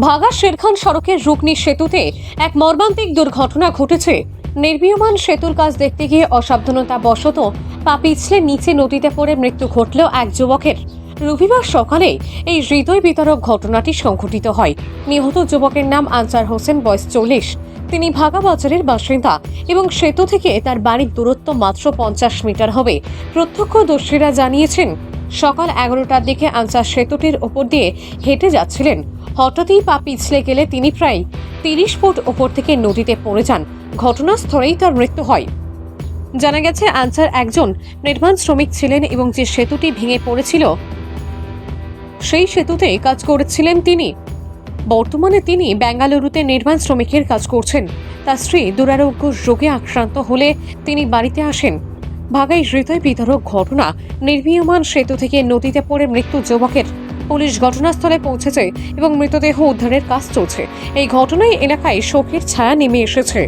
ভাগা শেরখান সড়কের রুকনি সেতুতে এক মর্মান্তিক দুর্ঘটনা ঘটেছে। নির্মীয়মান সেতুর কাজ দেখতে গিয়ে অসাবধানতা বশত পা পিছলে নিচে নদীতে পড়ে মৃত্যু ঘটল এক যুবকের। রবিবার সকালে এই হৃদয় বিতরক ঘটনাটি সংঘটিত হয়। নিহত যুবকের নাম আনসার হোসেন, বয়স 40। তিনি ভাগা বাজারের বাসিন্দা এবং সেতু থেকে তার বাড়ির দূরত্ব মাত্র 50 মিটার হবে। প্রত্যক্ষদর্শীরা জানিয়েছেন, সকাল 11টার দিকে আনসার সেতুটির ওপর দিয়ে হেঁটে যাচ্ছিলেন। হঠাৎই পা পিছলে গেলে তিনি প্রায় 30 ফুট ওপর থেকে নদীতে পড়ে যান। ঘটনাস্থলেই তার মৃত্যু হয়। জানা গেছে, আনসার একজন নির্মাণ শ্রমিক ছিলেন এবং যে সেতুটি ভেঙে পড়েছিল সেই সেতুতে কাজ করেছিলেন তিনি। বর্তমানে তিনি বেঙ্গালুরুতে নির্মাণ শ্রমিকের কাজ করছেন। তার স্ত্রী দুরারোগ্য রোগে আক্রান্ত হলে তিনি বাড়িতে আসেন। ভাগাই হৃদয় বিতরক ঘটনা। নির্মীয়মান সেতু থেকে নদীতে পড়ে মৃত্যু যুবকের। পুলিশ ঘটনাস্থলে পৌঁছেছে এবং মৃতদেহ উদ্ধারের কাজ চলছে। এই ঘটনায় এলাকায় শোকের ছায়া নেমে এসেছে।